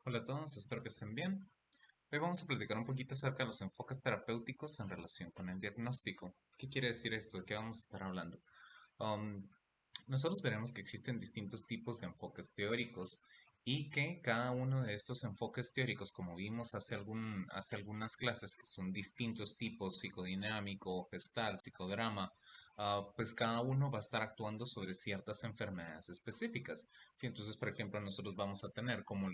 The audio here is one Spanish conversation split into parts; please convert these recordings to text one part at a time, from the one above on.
Hola a todos, espero que estén bien. Hoy vamos a platicar un poquito acerca de los enfoques terapéuticos en relación con el diagnóstico. ¿Qué quiere decir esto? ¿De qué vamos a estar hablando? Um, Nosotros veremos que existen distintos tipos de enfoques teóricos y que cada uno de estos enfoques teóricos, como vimos hace algunas clases, que son distintos tipos, psicodinámico, gestal, psicodrama, pues cada uno va a estar actuando sobre ciertas enfermedades específicas. Sí, entonces, por ejemplo, nosotros vamos a tener como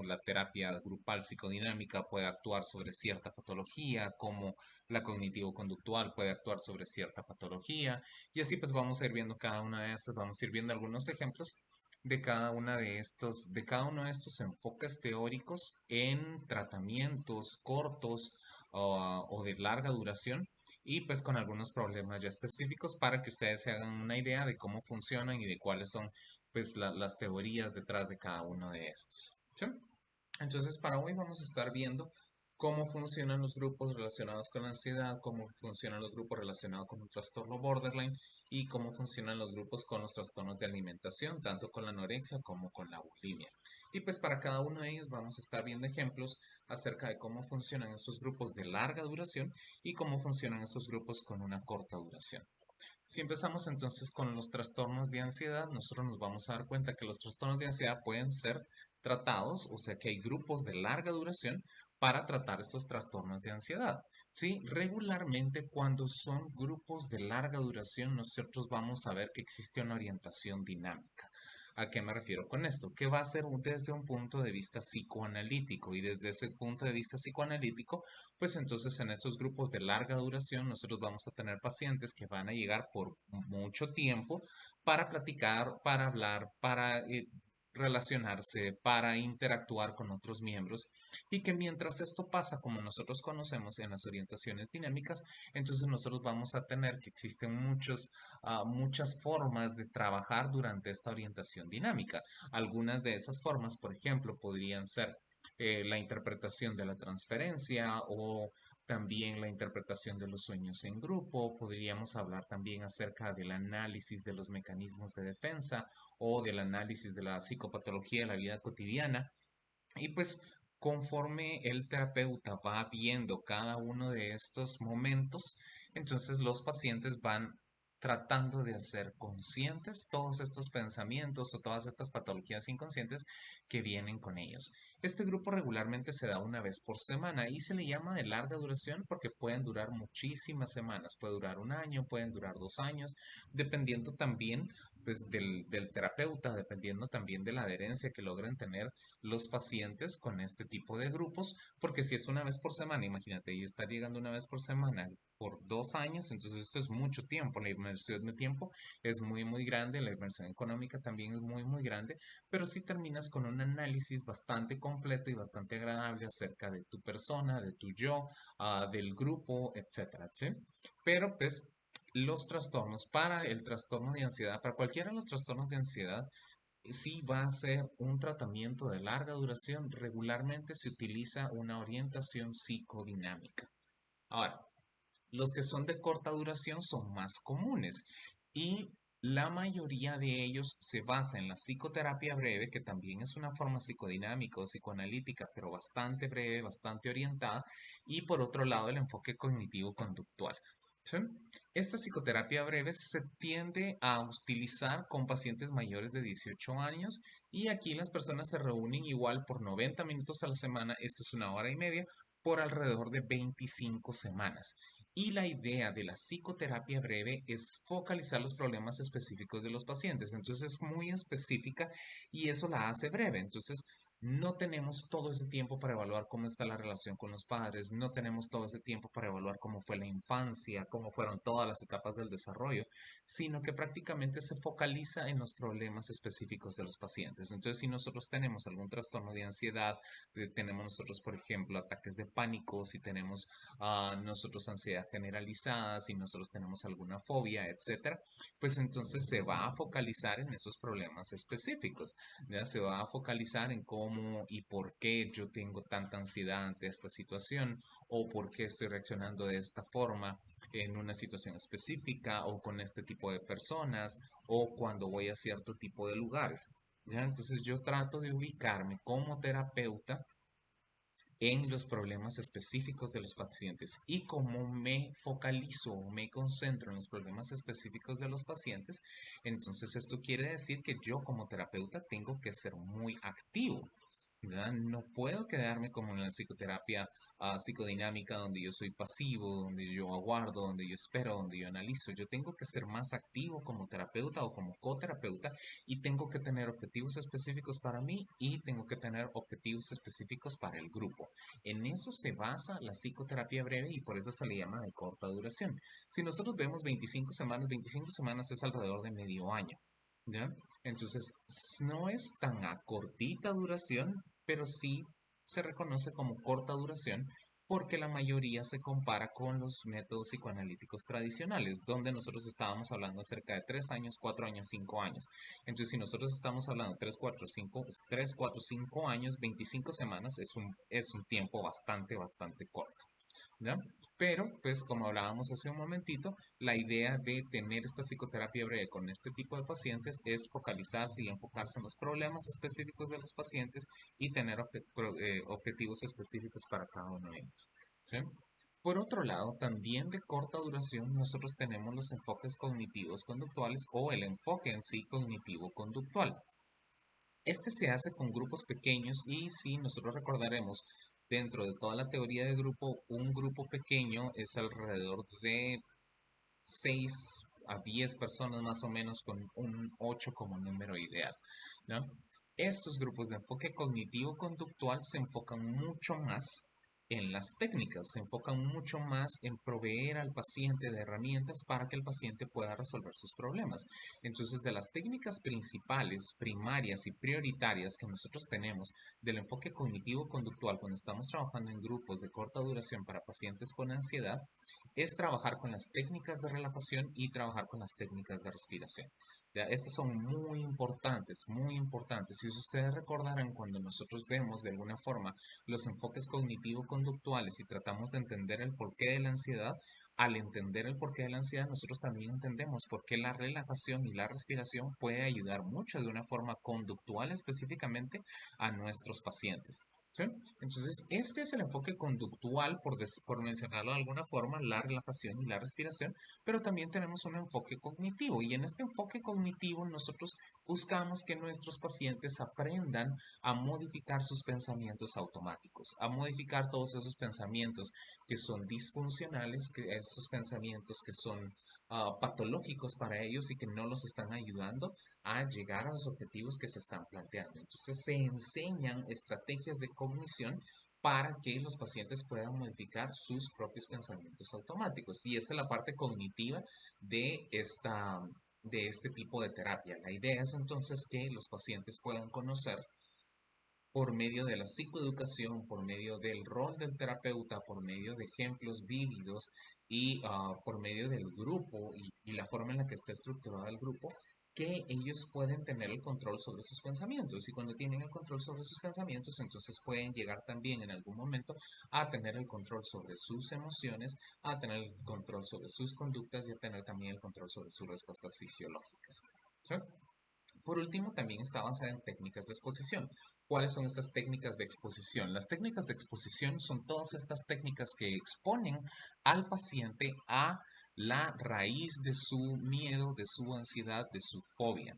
la terapia grupal psicodinámica puede actuar sobre cierta patología, como la cognitivo-conductual puede actuar sobre cierta patología, y así pues vamos a ir viendo cada una de estas, vamos a ir viendo algunos ejemplos de cada uno de estos enfoques teóricos en tratamientos cortos o de larga duración y pues con algunos problemas ya específicos para que ustedes se hagan una idea de cómo funcionan y de cuáles son pues las teorías detrás de cada uno de estos. ¿Sí? Entonces, para hoy vamos a estar viendo cómo funcionan los grupos relacionados con la ansiedad, cómo funcionan los grupos relacionados con un trastorno borderline y cómo funcionan los grupos con los trastornos de alimentación, tanto con la anorexia como con la bulimia. Y pues para cada uno de ellos vamos a estar viendo ejemplos acerca de cómo funcionan estos grupos de larga duración y cómo funcionan estos grupos con una corta duración. Si empezamos entonces con los trastornos de ansiedad, nosotros nos vamos a dar cuenta que los trastornos de ansiedad pueden ser tratados, o sea que hay grupos de larga duración para tratar estos trastornos de ansiedad. Sí, regularmente cuando son grupos de larga duración, nosotros vamos a ver que existe una orientación dinámica. ¿A qué me refiero con esto? Que va a ser desde un punto de vista psicoanalítico y desde ese punto de vista psicoanalítico pues entonces en estos grupos de larga duración nosotros vamos a tener pacientes que van a llegar por mucho tiempo para platicar, para hablar, para relacionarse, para interactuar con otros miembros y que mientras esto pasa como nosotros conocemos en las orientaciones dinámicas, entonces nosotros vamos a tener que existen muchas formas de trabajar durante esta orientación dinámica. Algunas de esas formas, por ejemplo, podrían ser la interpretación de la transferencia o también la interpretación de los sueños en grupo. Podríamos hablar también acerca del análisis de los mecanismos de defensa o del análisis de la psicopatología de la vida cotidiana. Y pues conforme el terapeuta va viendo cada uno de estos momentos, entonces los pacientes van tratando de hacer conscientes todos estos pensamientos o todas estas patologías inconscientes que vienen con ellos. Este grupo regularmente se da una vez por semana y se le llama de larga duración porque pueden durar muchísimas semanas, puede durar un año, pueden durar 2 años, dependiendo también pues, del terapeuta, dependiendo también de la adherencia que logren tener los pacientes con este tipo de grupos, porque si es una vez por semana, imagínate, y estar llegando una vez por semana por 2 años, entonces esto es mucho tiempo, la inversión de tiempo es muy, muy grande, la inversión económica también es muy, muy grande, pero si terminas con un análisis bastante completo y bastante agradable acerca de tu persona, de tu yo, del grupo, etcétera, ¿sí? Pero pues los trastornos, para el trastorno de ansiedad, para cualquiera de los trastornos de ansiedad, sí va a ser un tratamiento de larga duración. Regularmente se utiliza una orientación psicodinámica. Ahora, los que son de corta duración son más comunes y la mayoría de ellos se basa en la psicoterapia breve, que también es una forma psicodinámica o psicoanalítica, pero bastante breve, bastante orientada, y por otro lado el enfoque cognitivo-conductual. ¿Sí? Esta psicoterapia breve se tiende a utilizar con pacientes mayores de 18 años y aquí las personas se reúnen igual por 90 minutos a la semana, esto es una hora y media, por alrededor de 25 semanas. Y la idea de la psicoterapia breve es focalizar los problemas específicos de los pacientes. Entonces es muy específica y eso la hace breve. Entonces no tenemos todo ese tiempo para evaluar cómo está la relación con los padres, no tenemos todo ese tiempo para evaluar cómo fue la infancia, cómo fueron todas las etapas del desarrollo, sino que prácticamente se focaliza en los problemas específicos de los pacientes. Entonces, si nosotros tenemos algún trastorno de ansiedad, tenemos nosotros, por ejemplo, ataques de pánico, si tenemos nosotros ansiedad generalizada, si nosotros tenemos alguna fobia, etcétera, pues entonces se va a focalizar en esos problemas específicos, ya se va a focalizar en cómo y por qué yo tengo tanta ansiedad ante esta situación o por qué estoy reaccionando de esta forma en una situación específica o con este tipo de personas o cuando voy a cierto tipo de lugares. ¿ya? Entonces yo trato de ubicarme como terapeuta en los problemas específicos de los pacientes y como me focalizo o me concentro en los problemas específicos de los pacientes, entonces esto quiere decir que yo como terapeuta tengo que ser muy activo. ¿Verdad? No puedo quedarme como en la psicoterapia psicodinámica donde yo soy pasivo, donde yo aguardo, donde yo espero, donde yo analizo. Yo tengo que ser más activo como terapeuta o como coterapeuta y tengo que tener objetivos específicos para mí y tengo que tener objetivos específicos para el grupo. En eso se basa la psicoterapia breve y por eso se le llama de corta duración. Si nosotros vemos 25 semanas es alrededor de medio año. ¿Ya? Entonces, no es tan a cortita duración, pero sí se reconoce como corta duración porque la mayoría se compara con los métodos psicoanalíticos tradicionales, donde nosotros estábamos hablando acerca de 3 años, 4 años, 5 años. Entonces, si nosotros estamos hablando de 3, 4, 5 años, 25 semanas es un tiempo bastante, bastante corto. ¿Ya? Pero, pues como hablábamos hace un momentito, la idea de tener esta psicoterapia breve con este tipo de pacientes es focalizarse y enfocarse en los problemas específicos de los pacientes y tener objetivos específicos para cada uno de ellos. ¿Sí? Por otro lado, también de corta duración, nosotros tenemos los enfoques cognitivos conductuales o el enfoque en sí cognitivo-conductual. Este se hace con grupos pequeños y si nosotros recordaremos, dentro de toda la teoría de grupo, un grupo pequeño es alrededor de 6 a 10 personas más o menos con un 8 como número ideal, ¿no? Estos grupos de enfoque cognitivo-conductual se enfocan mucho más en las técnicas, se enfocan mucho más en proveer al paciente de herramientas para que el paciente pueda resolver sus problemas. Entonces, de las técnicas principales, primarias y prioritarias que nosotros tenemos del enfoque cognitivo-conductual cuando estamos trabajando en grupos de corta duración para pacientes con ansiedad, es trabajar con las técnicas de relajación y trabajar con las técnicas de respiración. ¿Ya? Estas son muy importantes, muy importantes. Si ustedes recordarán, cuando nosotros vemos de alguna forma los enfoques cognitivo-conductuales y tratamos de entender el porqué de la ansiedad, al entender el porqué de la ansiedad, nosotros también entendemos por qué la relajación y la respiración puede ayudar mucho de una forma conductual específicamente a nuestros pacientes. ¿Sí? Entonces, este es el enfoque conductual, por mencionarlo de alguna forma, la relajación y la respiración, pero también tenemos un enfoque cognitivo y en este enfoque cognitivo nosotros buscamos que nuestros pacientes aprendan a modificar sus pensamientos automáticos, a modificar todos esos pensamientos que son disfuncionales, que esos pensamientos que son patológicos para ellos y que no los están ayudando a llegar a los objetivos que se están planteando. Entonces se enseñan estrategias de cognición para que los pacientes puedan modificar sus propios pensamientos automáticos. Y esta es la parte cognitiva de este tipo de terapia. La idea es entonces que los pacientes puedan conocer por medio de la psicoeducación, por medio del rol del terapeuta, por medio de ejemplos vívidos y por medio del grupo y la forma en la que está estructurado el grupo, que ellos pueden tener el control sobre sus pensamientos. Y cuando tienen el control sobre sus pensamientos, entonces pueden llegar también en algún momento a tener el control sobre sus emociones, a tener el control sobre sus conductas y a tener también el control sobre sus respuestas fisiológicas. ¿Sí? Por último, también está basada en técnicas de exposición. ¿Cuáles son estas técnicas de exposición? Las técnicas de exposición son todas estas técnicas que exponen al paciente a la raíz de su miedo, de su ansiedad, de su fobia.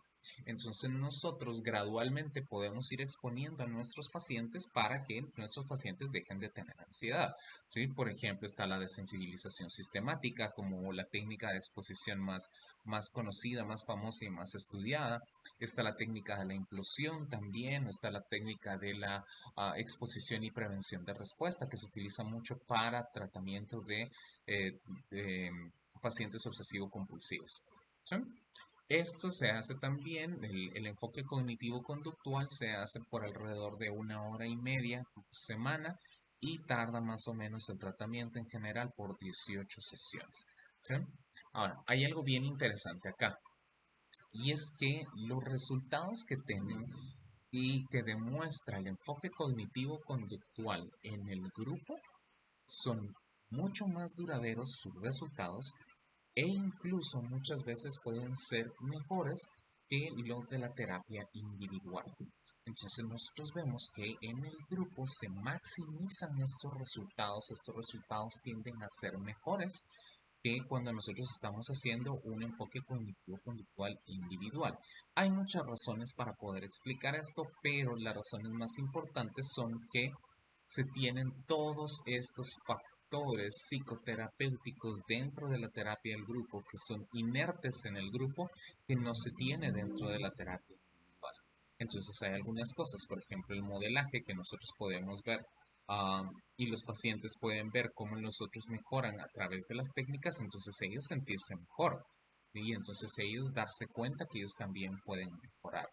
Entonces nosotros gradualmente podemos ir exponiendo a nuestros pacientes para que nuestros pacientes dejen de tener ansiedad. ¿Sí? Por ejemplo, está la desensibilización sistemática como la técnica de exposición más conocida, más famosa y más estudiada. Está la técnica de la implosión también, está la técnica de la exposición y prevención de respuesta que se utiliza mucho para tratamiento de pacientes obsesivo-compulsivos. ¿Sí? Esto se hace también, el enfoque cognitivo-conductual se hace por alrededor de 1 hora y media por semana y tarda más o menos el tratamiento en general por 18 sesiones. ¿Sí? Ahora, hay algo bien interesante acá. Y es que los resultados que tienen y que demuestra el enfoque cognitivo-conductual en el grupo son mucho más duraderos sus resultados e incluso muchas veces pueden ser mejores que los de la terapia individual. Entonces nosotros vemos que en el grupo se maximizan estos resultados tienden a ser mejores que cuando nosotros estamos haciendo un enfoque cognitivo-conductual individual. Hay muchas razones para poder explicar esto, pero las razones más importantes son que se tienen todos estos factores psicoterapéuticos dentro de la terapia del grupo que son inertes en el grupo que no se tiene dentro de la terapia individual. Entonces hay algunas cosas, por ejemplo, el modelaje que nosotros podemos ver y los pacientes pueden ver cómo nosotros mejoran a través de las técnicas, entonces ellos sentirse mejor y entonces ellos darse cuenta que ellos también pueden mejorar.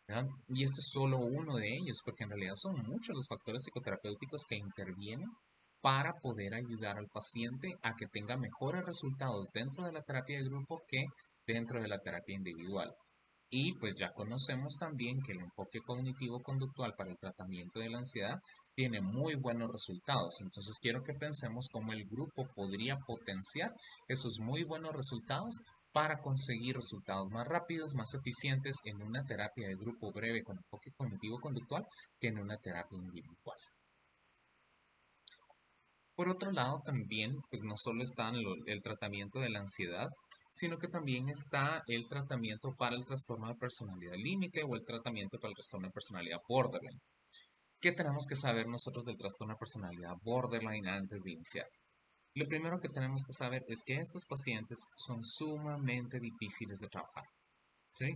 ¿Verdad? Y este es solo uno de ellos, porque en realidad son muchos los factores psicoterapéuticos que intervienen para poder ayudar al paciente a que tenga mejores resultados dentro de la terapia de grupo que dentro de la terapia individual. Y pues ya conocemos también que el enfoque cognitivo-conductual para el tratamiento de la ansiedad tiene muy buenos resultados. Entonces quiero que pensemos cómo el grupo podría potenciar esos muy buenos resultados para conseguir resultados más rápidos, más eficientes en una terapia de grupo breve con enfoque cognitivo-conductual que en una terapia individual. Por otro lado, también, pues no solo está el tratamiento de la ansiedad, sino que también está el tratamiento para el trastorno de personalidad límite o el tratamiento para el trastorno de personalidad borderline. ¿Qué tenemos que saber nosotros del trastorno de personalidad borderline antes de iniciar? Lo primero que tenemos que saber es que estos pacientes son sumamente difíciles de trabajar, ¿sí?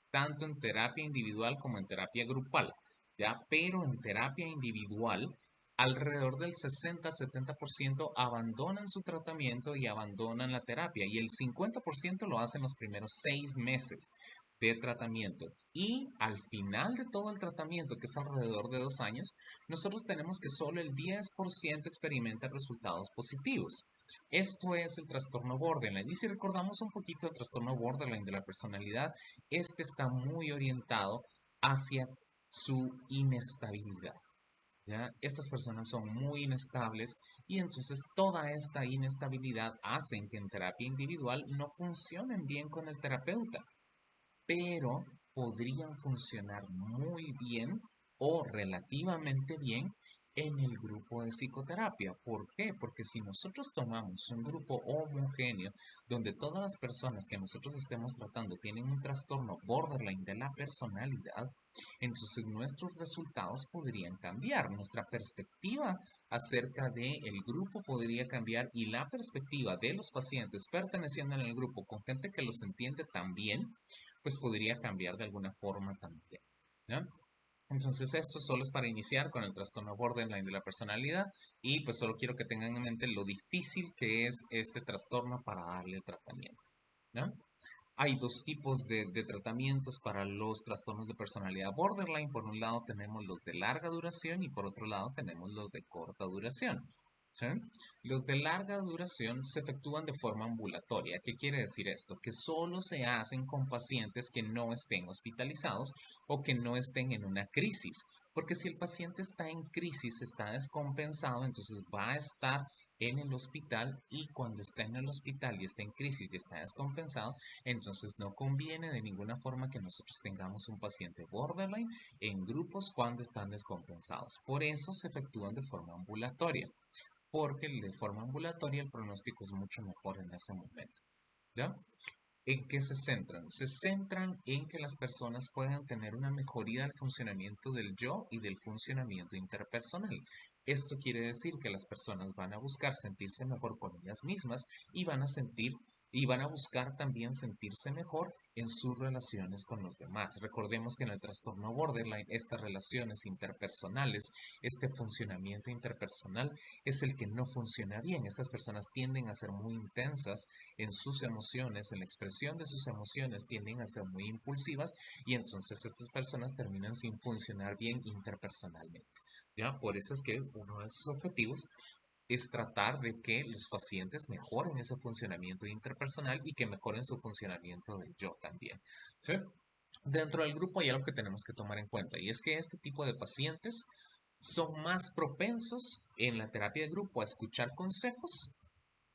Tanto en terapia individual como en terapia grupal, ¿ya? Pero en terapia individual, alrededor del 60 al 70% abandonan su tratamiento y abandonan la terapia, y el 50% lo hacen los primeros 6 meses de tratamiento. Y al final de todo el tratamiento, que es alrededor de 2 años, nosotros tenemos que solo el 10% experimenta resultados positivos. Esto es el trastorno borderline. Y si recordamos un poquito el trastorno borderline de la personalidad, este está muy orientado hacia su inestabilidad. ¿Ya? Estas personas son muy inestables y entonces toda esta inestabilidad hace que en terapia individual no funcionen bien con el terapeuta, pero podrían funcionar muy bien o relativamente bien en el grupo de psicoterapia. ¿Por qué? Porque si nosotros tomamos un grupo homogéneo donde todas las personas que nosotros estemos tratando tienen un trastorno borderline de la personalidad, entonces nuestros resultados podrían cambiar, nuestra perspectiva acerca del grupo podría cambiar y la perspectiva de los pacientes perteneciendo en el grupo con gente que los entiende también, pues podría cambiar de alguna forma también. ¿Ya? Entonces esto solo es para iniciar con el trastorno borderline de la personalidad y pues solo quiero que tengan en mente lo difícil que es este trastorno para darle tratamiento. ¿Ya? Hay dos tipos de tratamientos para los trastornos de personalidad borderline. Por un lado tenemos los de larga duración y por otro lado tenemos los de corta duración. ¿Sí? Los de larga duración se efectúan de forma ambulatoria. ¿Qué quiere decir esto? Que solo se hacen con pacientes que no estén hospitalizados o que no estén en una crisis. Porque si el paciente está en crisis, está descompensado, entonces va a estar en el hospital y cuando está en el hospital y está en crisis y está descompensado, entonces no conviene de ninguna forma que nosotros tengamos un paciente borderline en grupos cuando están descompensados. Por eso se efectúan de forma ambulatoria, porque de forma ambulatoria el pronóstico es mucho mejor en ese momento. ¿Ya? ¿En qué se centran? Se centran en que las personas puedan tener una mejoría del funcionamiento del yo y del funcionamiento interpersonal. Esto quiere decir que las personas van a buscar sentirse mejor con ellas mismas y van a sentir y van a buscar también sentirse mejor en sus relaciones con los demás. Recordemos que en el trastorno borderline estas relaciones interpersonales, este funcionamiento interpersonal es el que no funciona bien. Estas personas tienden a ser muy intensas en sus emociones, en la expresión de sus emociones, tienden a ser muy impulsivas y entonces estas personas terminan sin funcionar bien interpersonalmente. ¿Ya? Por eso es que uno de sus objetivos es tratar de que los pacientes mejoren ese funcionamiento interpersonal y que mejoren su funcionamiento del yo también. ¿Sí? Dentro del grupo hay algo que tenemos que tomar en cuenta y es que este tipo de pacientes son más propensos en la terapia de grupo a escuchar consejos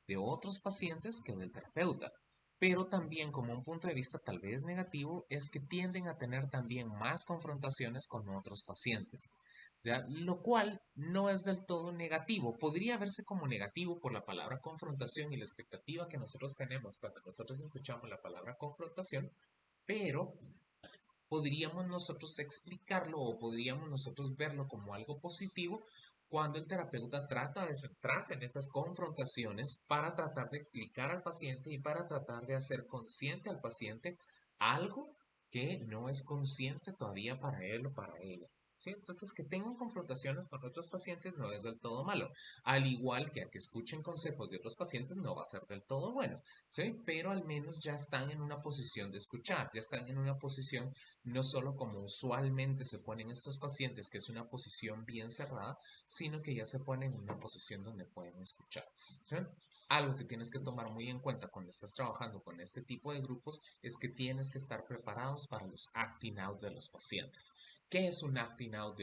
de otros pacientes que del terapeuta. Pero también como un punto de vista tal vez negativo es que tienden a tener también más confrontaciones con otros pacientes. ¿Ya? Lo cual no es del todo negativo. Podría verse como negativo por la palabra confrontación y la expectativa que nosotros tenemos cuando nosotros escuchamos la palabra confrontación, pero podríamos nosotros explicarlo o podríamos nosotros verlo como algo positivo cuando el terapeuta trata de centrarse en esas confrontaciones para tratar de explicar al paciente y para tratar de hacer consciente al paciente algo que no es consciente todavía para él o para ella. ¿Sí? Entonces, que tengan confrontaciones con otros pacientes no es del todo malo, al igual que a que escuchen consejos de otros pacientes no va a ser del todo bueno, ¿sí? Pero al menos ya están en una posición de escuchar, ya están en una posición no solo como usualmente se ponen estos pacientes, que es una posición bien cerrada, sino que ya se ponen en una posición donde pueden escuchar. ¿Sí? Algo que tienes que tomar muy en cuenta cuando estás trabajando con este tipo de grupos es que tienes que estar preparados para los acting out de los pacientes. ¿Qué es un acting out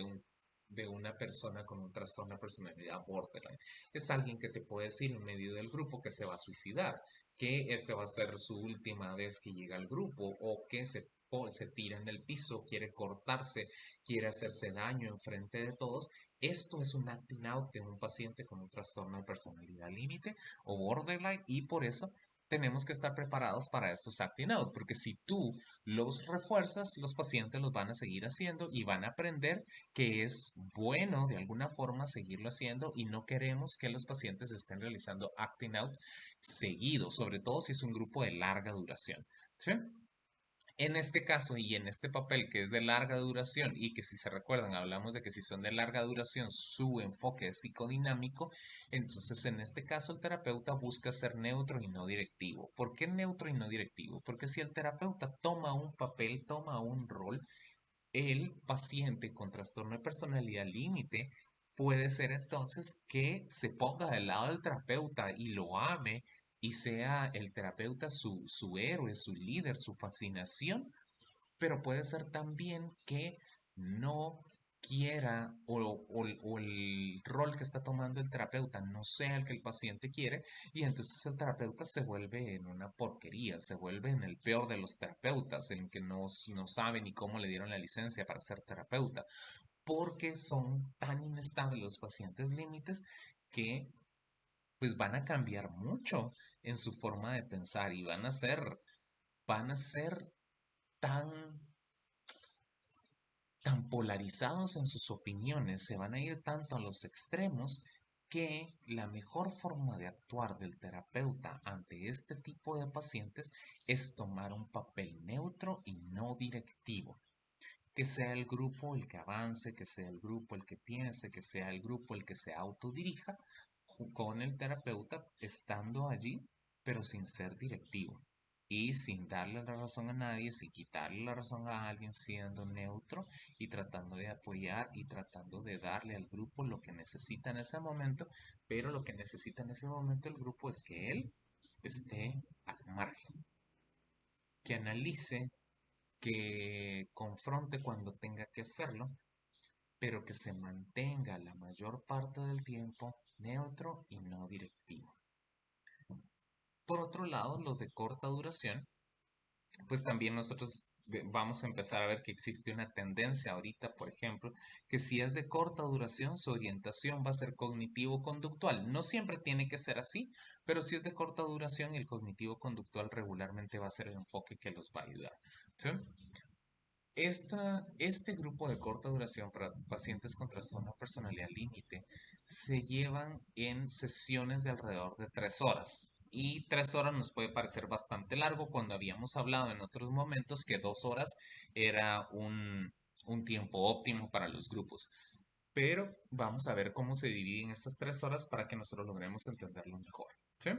de una persona con un trastorno de personalidad borderline? Es alguien que te puede decir en medio del grupo que se va a suicidar, que este va a ser su última vez que llega al grupo o que se tira en el piso, quiere cortarse, quiere hacerse daño en frente de todos. Esto es un acting out de un paciente con un trastorno de personalidad límite o borderline y por eso tenemos que estar preparados para estos acting out, porque si tú los refuerzas, los pacientes los van a seguir haciendo y van a aprender que es bueno de alguna forma seguirlo haciendo y no queremos que los pacientes estén realizando acting out seguido, sobre todo si es un grupo de larga duración. ¿Sí? En este caso y en este papel que es de larga duración y que si se recuerdan hablamos de que si son de larga duración su enfoque es psicodinámico, entonces en este caso el terapeuta busca ser neutro y no directivo. ¿Por qué neutro y no directivo? Porque si el terapeuta toma un papel, toma un rol, el paciente con trastorno de personalidad límite puede ser entonces que se ponga del lado del terapeuta y lo ame y sea el terapeuta su héroe, su líder, su fascinación, pero puede ser también que no quiera o el rol que está tomando el terapeuta no sea el que el paciente quiere y entonces el terapeuta se vuelve en una porquería, se vuelve en el peor de los terapeutas, en que no sabe ni cómo le dieron la licencia para ser terapeuta, porque son tan inestables los pacientes límites que pues van a cambiar mucho en su forma de pensar y van a ser tan tan polarizados en sus opiniones, se van a ir tanto a los extremos que la mejor forma de actuar del terapeuta ante este tipo de pacientes es tomar un papel neutro y no directivo. Que sea el grupo el que avance, que sea el grupo el que piense, que sea el grupo el que se autodirija con el terapeuta estando allí, pero sin ser directivo y sin darle la razón a nadie, sin quitarle la razón a alguien, siendo neutro y tratando de apoyar y tratando de darle al grupo lo que necesita en ese momento, pero lo que necesita en ese momento el grupo es que él esté al margen, que analice, que confronte cuando tenga que hacerlo, pero que se mantenga la mayor parte del tiempo neutro y no directivo. Por otro lado, los de corta duración, pues también nosotros vamos a empezar a ver que existe una tendencia ahorita, por ejemplo, que si es de corta duración, su orientación va a ser cognitivo-conductual. No siempre tiene que ser así, pero si es de corta duración, el cognitivo-conductual regularmente va a ser el enfoque que los va a ayudar. ¿Sí? Este grupo de corta duración para pacientes con trastorno de personalidad límite se llevan en sesiones de alrededor de 3 horas. Y 3 horas nos puede parecer bastante largo cuando habíamos hablado en otros momentos que 2 horas era un tiempo óptimo para los grupos. Pero vamos a ver cómo se dividen estas 3 horas para que nosotros logremos entenderlo mejor. ¿Sí?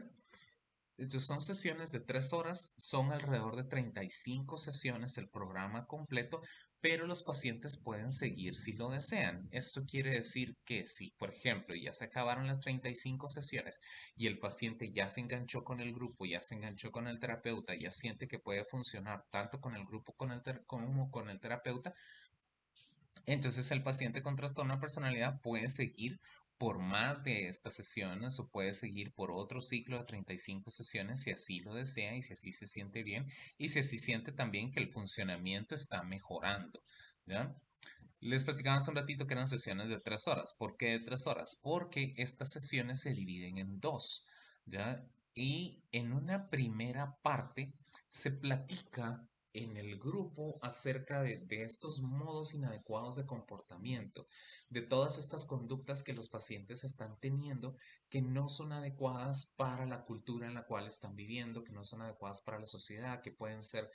Entonces son sesiones de 3 horas, son alrededor de 35 sesiones el programa completo, pero los pacientes pueden seguir si lo desean. Esto quiere decir que si, por ejemplo, ya se acabaron las 35 sesiones y el paciente ya se enganchó con el grupo, ya se enganchó con el terapeuta, ya siente que puede funcionar tanto con el grupo como con el terapeuta, entonces el paciente con trastorno de personalidad puede seguir por más de estas sesiones o puede seguir por otro ciclo de 35 sesiones si así lo desea y si así se siente bien y si así siente también que el funcionamiento está mejorando, ¿ya? Les platicaba hace un ratito que eran sesiones de 3 horas. ¿Por qué de 3 horas? Porque estas sesiones se dividen en dos, ¿ya? Y en una primera parte se platica en el grupo acerca de estos modos inadecuados de comportamiento, de todas estas conductas que los pacientes están teniendo que no son adecuadas para la cultura en la cual están viviendo, que no son adecuadas para la sociedad, que pueden ser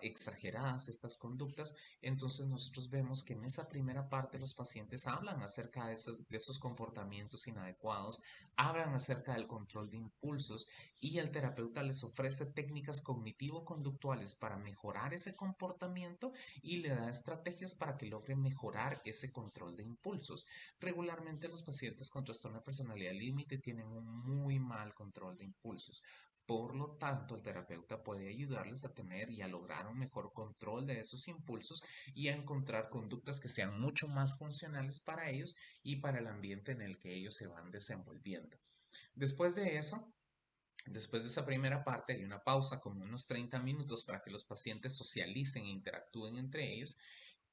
exageradas estas conductas. Entonces nosotros vemos que en esa primera parte los pacientes hablan acerca de esos comportamientos inadecuados, hablan acerca del control de impulsos y el terapeuta les ofrece técnicas cognitivo-conductuales para mejorar ese comportamiento y le da estrategias para que logren mejorar ese control de impulsos. Regularmente los pacientes con trastorno de personalidad límite tienen un muy mal control de impulsos. Por lo tanto, el terapeuta puede ayudarles a tener y a lograr un mejor control de esos impulsos y a encontrar conductas que sean mucho más funcionales para ellos y para el ambiente en el que ellos se van desenvolviendo. Después de eso, después de esa primera parte, hay una pausa como unos 30 minutos para que los pacientes socialicen e interactúen entre ellos.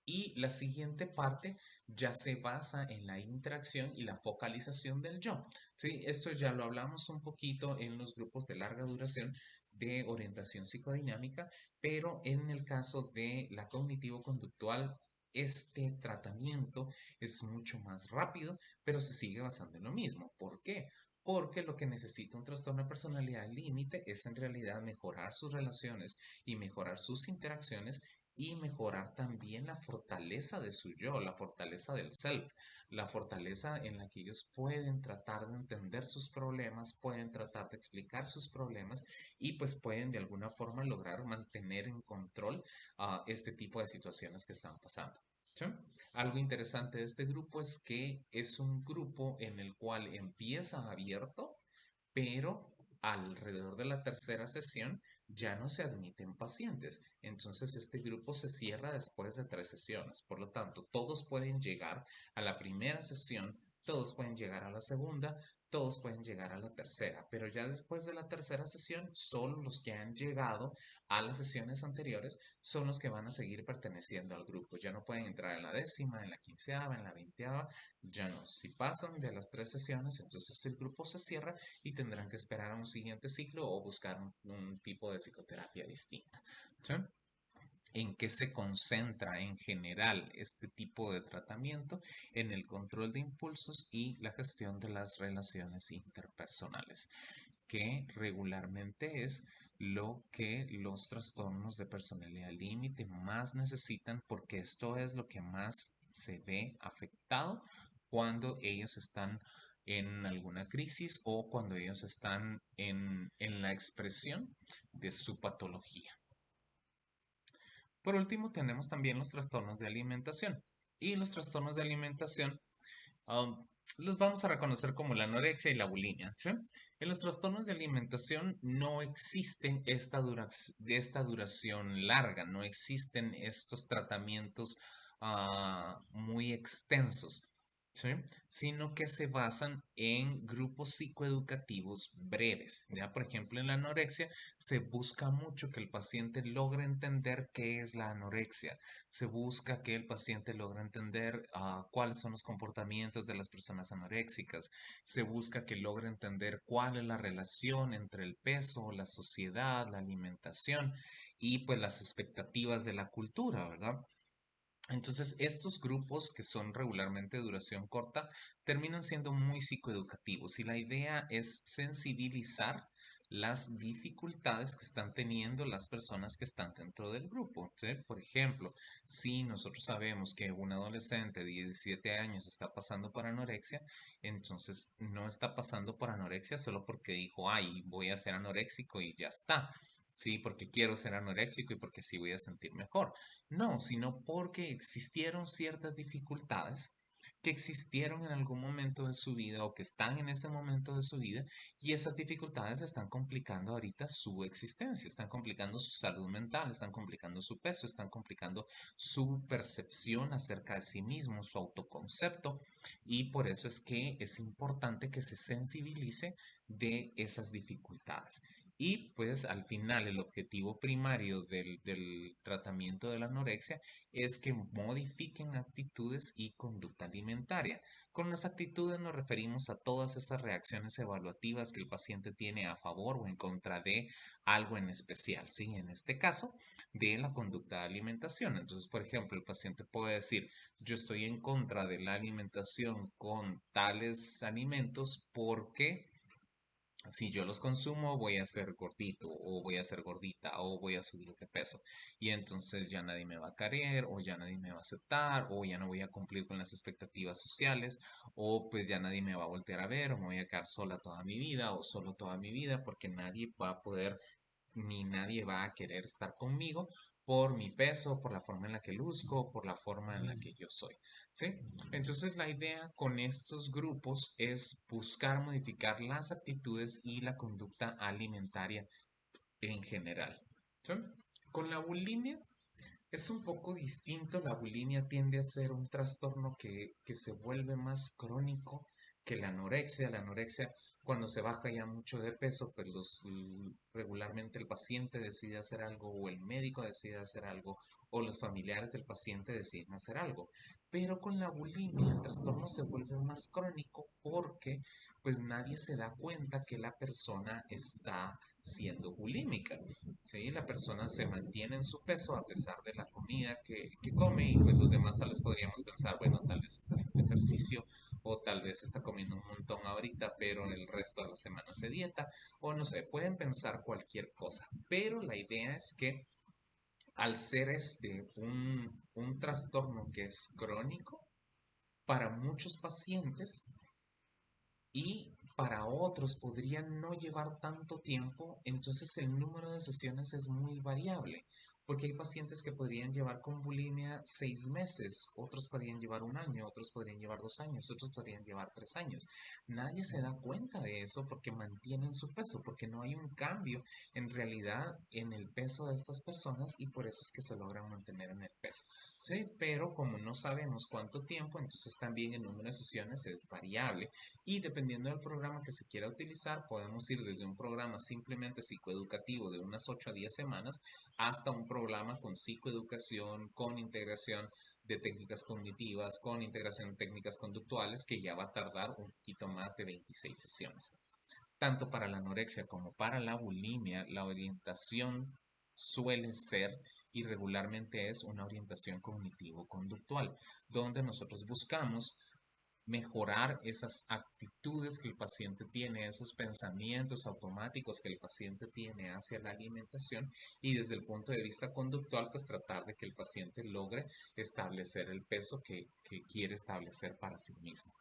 Y la siguiente parte ya se basa en la interacción y la focalización del yo. ¿Sí? Esto ya lo hablamos un poquito en los grupos de larga duración de orientación psicodinámica, pero en el caso de la cognitivo-conductual, este tratamiento es mucho más rápido, pero se sigue basando en lo mismo. ¿Por qué? Porque lo que necesita un trastorno de personalidad límite es en realidad mejorar sus relaciones y mejorar sus interacciones y mejorar también la fortaleza de su yo, la fortaleza del self, la fortaleza en la que ellos pueden tratar de entender sus problemas, pueden tratar de explicar sus problemas y pues pueden de alguna forma lograr mantener en control este tipo de situaciones que están pasando. ¿Sí? Algo interesante de este grupo es que es un grupo en el cual empieza abierto, pero alrededor de la tercera sesión ya no se admiten pacientes. Entonces este grupo se cierra después de 3 sesiones. Por lo tanto, todos pueden llegar a la primera sesión, todos pueden llegar a la segunda, todos pueden llegar a la tercera, pero ya después de la tercera sesión, solo los que han llegado a las sesiones anteriores son los que van a seguir perteneciendo al grupo. Ya no pueden entrar en la décima, en la quinceava, en la veinteava, ya no. Si pasan de las 3 sesiones, entonces el grupo se cierra y tendrán que esperar a un siguiente ciclo o buscar un tipo de psicoterapia distinta. ¿Sí? ¿En qué se concentra en general este tipo de tratamiento? En el control de impulsos y la gestión de las relaciones interpersonales, que regularmente es lo que los trastornos de personalidad límite más necesitan, porque esto es lo que más se ve afectado cuando ellos están en alguna crisis o cuando ellos están en la expresión de su patología. Por último, tenemos también los trastornos de alimentación. Y los trastornos de alimentación um, los vamos a reconocer como la anorexia y la bulimia. ¿Sí? En los trastornos de alimentación no existen esta duración larga, no existen estos tratamientos muy extensos. ¿Sí? Sino que se basan en grupos psicoeducativos breves. Ya, por ejemplo, en la anorexia se busca mucho que el paciente logre entender qué es la anorexia. Se busca que el paciente logre entender cuáles son los comportamientos de las personas anoréxicas. Se busca que logre entender cuál es la relación entre el peso, la sociedad, la alimentación y pues las expectativas de la cultura, ¿verdad? Entonces, estos grupos que son regularmente de duración corta terminan siendo muy psicoeducativos y la idea es sensibilizar las dificultades que están teniendo las personas que están dentro del grupo. ¿Sí? Por ejemplo, si nosotros sabemos que un adolescente de 17 años está pasando por anorexia, entonces no está pasando por anorexia solo porque dijo, ay, voy a ser anoréxico y ya está. Sí, porque quiero ser anoréxico y porque sí voy a sentir mejor. No, sino porque existieron ciertas dificultades que existieron en algún momento de su vida o que están en este momento de su vida y esas dificultades están complicando ahorita su existencia, están complicando su salud mental, están complicando su peso, están complicando su percepción acerca de sí mismo, su autoconcepto y por eso es que es importante que se sensibilice de esas dificultades. Y pues al final el objetivo primario del tratamiento de la anorexia es que modifiquen actitudes y conducta alimentaria. Con las actitudes nos referimos a todas esas reacciones evaluativas que el paciente tiene a favor o en contra de algo en especial, ¿sí? En este caso, de la conducta de alimentación. Entonces, por ejemplo, el paciente puede decir, yo estoy en contra de la alimentación con tales alimentos porque si yo los consumo, voy a ser gordito o voy a ser gordita o voy a subir de peso. Y entonces ya nadie me va a querer o ya nadie me va a aceptar o ya no voy a cumplir con las expectativas sociales o pues ya nadie me va a voltear a ver o me voy a quedar sola toda mi vida o solo toda mi vida porque nadie va a poder ni nadie va a querer estar conmigo por mi peso, por la forma en la que luzco, por la forma en la que yo soy. ¿Sí? Entonces la idea con estos grupos es buscar modificar las actitudes y la conducta alimentaria en general. ¿Sí? Con la bulimia es un poco distinto. La bulimia tiende a ser un trastorno que se vuelve más crónico que la anorexia. La anorexia, cuando se baja ya mucho de peso, pues regularmente el paciente decide hacer algo o el médico decide hacer algo o los familiares del paciente deciden hacer algo. Pero con la bulimia el trastorno se vuelve más crónico porque pues nadie se da cuenta que la persona está siendo bulímica. ¿Sí? La persona se mantiene en su peso a pesar de la comida que come y pues los demás tal vez podríamos pensar, bueno, tal vez está haciendo ejercicio o tal vez está comiendo un montón ahorita, pero el resto de la semana se dieta o no sé, pueden pensar cualquier cosa, pero la idea es que al ser un trastorno que es crónico, para muchos pacientes y para otros podrían no llevar tanto tiempo, entonces el número de sesiones es muy variable, porque hay pacientes que podrían llevar con bulimia 6 meses, otros podrían llevar un año, otros podrían llevar 2 años, otros podrían llevar 3 años. Nadie se da cuenta de eso porque mantienen su peso, porque no hay un cambio en realidad en el peso de estas personas y por eso es que se logran mantener en el peso. Sí, pero como no sabemos cuánto tiempo, entonces también el número de sesiones es variable y dependiendo del programa que se quiera utilizar, podemos ir desde un programa simplemente psicoeducativo de unas 8 a 10 semanas hasta un programa con psicoeducación, con integración de técnicas cognitivas, con integración de técnicas conductuales, que ya va a tardar un poquito más de 26 sesiones. Tanto para la anorexia como para la bulimia, la orientación suele ser y regularmente es una orientación cognitivo-conductual, donde nosotros buscamos mejorar esas actitudes que el paciente tiene, esos pensamientos automáticos que el paciente tiene hacia la alimentación y desde el punto de vista conductual, pues tratar de que el paciente logre establecer el peso que quiere establecer para sí mismo.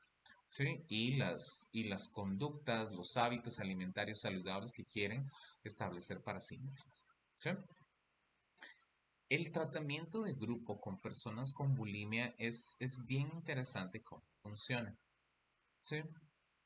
¿Sí? Y las conductas, los hábitos alimentarios saludables que quieren establecer para sí mismos. ¿Sí? El tratamiento de grupo con personas con bulimia es bien interesante cómo funciona. ¿Sí?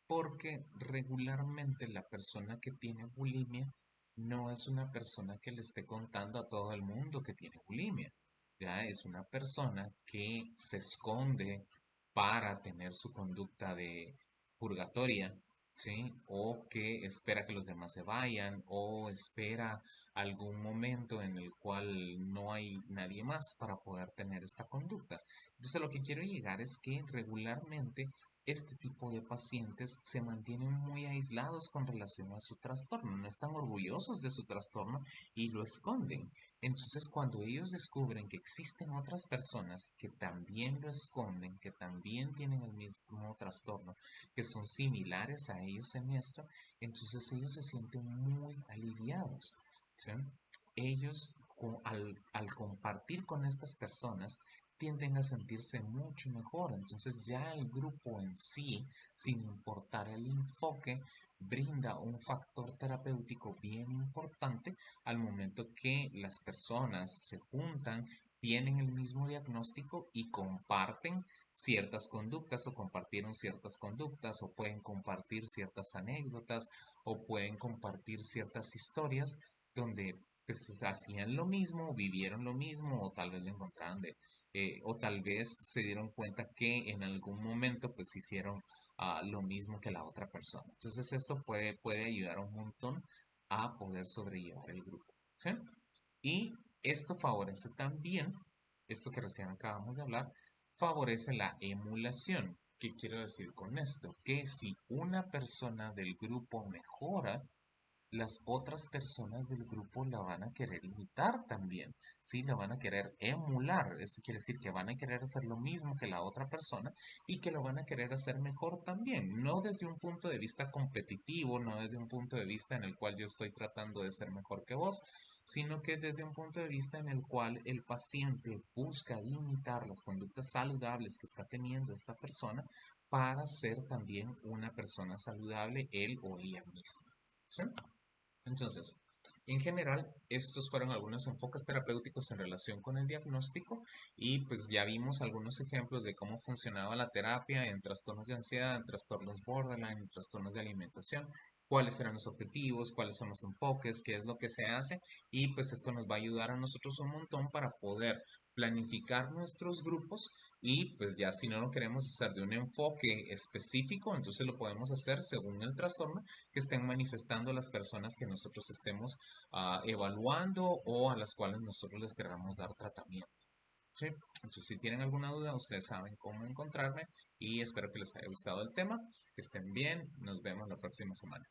Porque regularmente la persona que tiene bulimia no es una persona que le esté contando a todo el mundo que tiene bulimia. Ya es una persona que se esconde para tener su conducta de purgatoria, ¿sí? O que espera que los demás se vayan, o espera algún momento en el cual no hay nadie más para poder tener esta conducta. Entonces, lo que quiero llegar es que regularmente este tipo de pacientes se mantienen muy aislados con relación a su trastorno, no están orgullosos de su trastorno y lo esconden. Entonces, cuando ellos descubren que existen otras personas que también lo esconden, que también tienen el mismo trastorno, que son similares a ellos en esto, entonces ellos se sienten muy aliviados. ¿Sí? Ellos, al compartir con estas personas, tienden a sentirse mucho mejor. Entonces ya el grupo en sí, sin importar el enfoque, brinda un factor terapéutico bien importante al momento que las personas se juntan, tienen el mismo diagnóstico y comparten ciertas conductas o compartieron ciertas conductas o pueden compartir ciertas anécdotas o pueden compartir ciertas historias donde pues hacían lo mismo, vivieron lo mismo o tal vez lo encontraban o tal vez se dieron cuenta que en algún momento pues hicieron lo mismo que la otra persona. Entonces esto puede ayudar un montón a poder sobrellevar el grupo. ¿Sí? Y esto favorece también, esto que recién acabamos de hablar, favorece la emulación. ¿Qué quiero decir con esto? Que si una persona del grupo mejora, las otras personas del grupo la van a querer imitar también, ¿sí? La van a querer emular. Eso quiere decir que van a querer hacer lo mismo que la otra persona y que lo van a querer hacer mejor también. No desde un punto de vista competitivo, no desde un punto de vista en el cual yo estoy tratando de ser mejor que vos, sino que desde un punto de vista en el cual el paciente busca imitar las conductas saludables que está teniendo esta persona para ser también una persona saludable él o ella misma. ¿Sí? Entonces, en general, estos fueron algunos enfoques terapéuticos en relación con el diagnóstico y pues ya vimos algunos ejemplos de cómo funcionaba la terapia en trastornos de ansiedad, en trastornos borderline, en trastornos de alimentación, cuáles eran los objetivos, cuáles son los enfoques, qué es lo que se hace y pues esto nos va a ayudar a nosotros un montón para poder planificar nuestros grupos y pues ya si no lo queremos hacer de un enfoque específico, entonces lo podemos hacer según el trastorno que estén manifestando las personas que nosotros estemos evaluando o a las cuales nosotros les queramos dar tratamiento. ¿Sí? Entonces, si tienen alguna duda, ustedes saben cómo encontrarme y espero que les haya gustado el tema, que estén bien, nos vemos la próxima semana.